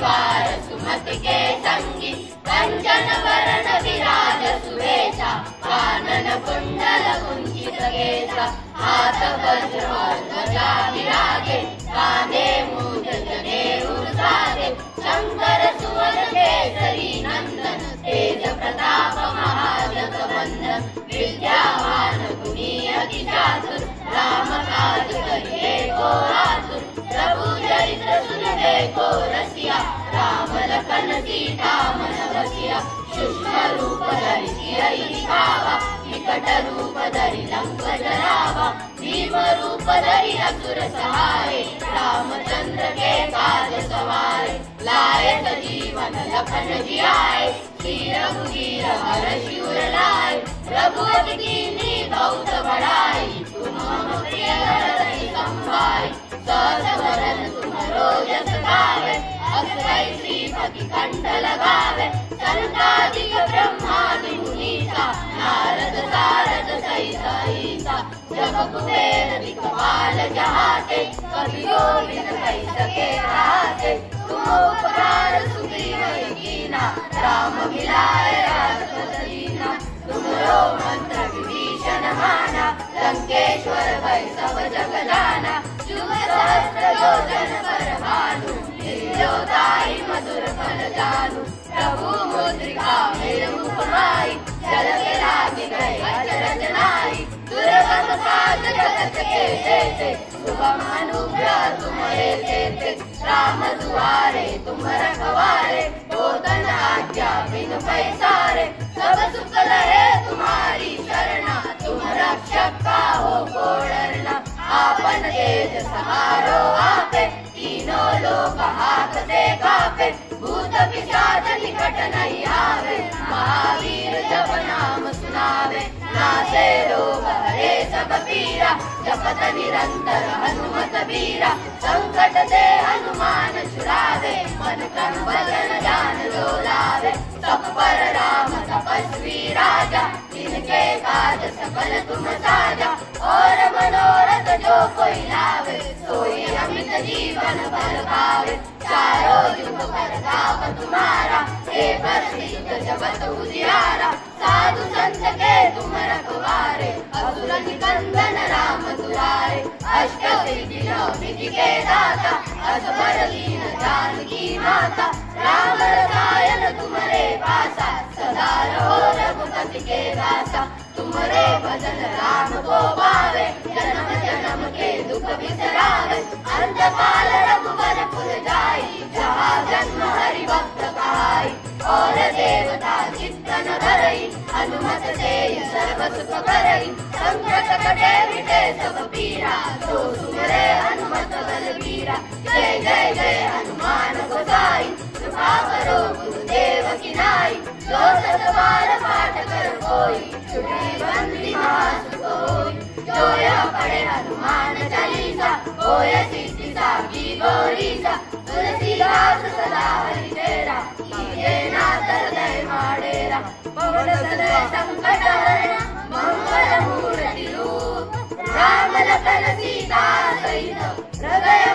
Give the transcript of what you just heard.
परिवार सुमति के संगी कंचन वरण विराज सुवेशा कानन कुंडल कुंचित केसा हाथ वज्र और ध्वजा विराजे कांधे मूंज जनेऊ साधे शंकर सुवन केसरी नंदन तेज प्रताप महाजगवंदन विद्यावान गुणी अति चातुर राम काज करिए को आतुर प्रभु चरित्र सुनने को रसिया राम लखन सीता मन बसिया सूक्ष्म रूप धरि सियहि दिखावा विकट रूप धरि लंक जरावा भीम रूप धरि असुर सहाय रामचंद्र के काज सवारे लायक जीवन लखन जियाए श्री रघुवीर हर्षि उर लाए रघुपति कीन्ही बहुत बड़ाई तुम मम प्रिय भरत संभाई सहस वरन तुम्हारो यश गावे अक्षय श्रीपति कंठ लगावे सनकादिक ब्रह्मादि मुनीसा नारद सारद सहित ईसा जग कुबेर दिक्पाल जहाते कवियो बिन कहि सके आते तुम उपकार सुग्रीव कीना राम मिलाए राजपद दीना तुमरो मंत्र विभीषण माना लंकेश्वर भय सब जग जाना जुग सहस्त्र योजन पर भानु निर्योदाई मधुर फल जानू प्रभु मुद्रिका मेरे उपमाई जल के लागे गए अचरज नाई दुर्गम काज जगत के जेते सुगम अनुग्रह तुम्हारे देते राम दुआरे तुम रखवारे होतन आज्ञा बिन पैसारे सब सुख लहे तुम्हारी शरणा तुम रक्षक काहो को डरना आपन तेज सहारो आपे तीनों लोक हाकते कापे भूत पिशाच निकट नहीं आवे महावीर जप नाम सुनावे नासे रोग हरे सब पीरा जपत निरंतर हनुमत बीरा संकट ते हनुमान छुड़ावे मन क्रम भजन ध्यान जो लावे सब पर राम तपस्वी राजा जिनके काज सकल तुम साजा और मनोरथ जो कोई लावे सोई अमित जीवन फल पावे चारों युग प्रताप तुम्हारा हे प्रसिद्ध जगत उजियारा साधु संत के तुम रखवारे असुर निकंदन राम दुलारे अष्ट सिद्धि नौ निधि के दाता असबर दीन जानकी माता राम रसायन तुम्हारे पासा सदा रहो रघुपति के दासा तुम्हारे भजन राम को पावे जन्म जन्म के दुख बिसरावे अंत काल रघुवर पुर जाई जहाँ जन्म हरि भक्त कहाई और देवता चित्तन धरई हनुमत से सर्व सुख करई संकट कटे मिटे सब पीरा जो सुमरे हनुमत बलबीरा जय जय जय हनुमान गोसाई कृपा करो गुरुदेव की नाई जो सत बार पाठ कर कोई छुटी बंदी महासुख होई जो यह पढ़े हनुमान चालीसा होय सिद्धि साखी गौरीसा तुलसीदास सदा हरि तेरा कीजे नाथ हृदय माडेरा पवन सदय संकट हरण मंगल मूर्ति रूप राम लखन सीता सहित हृदय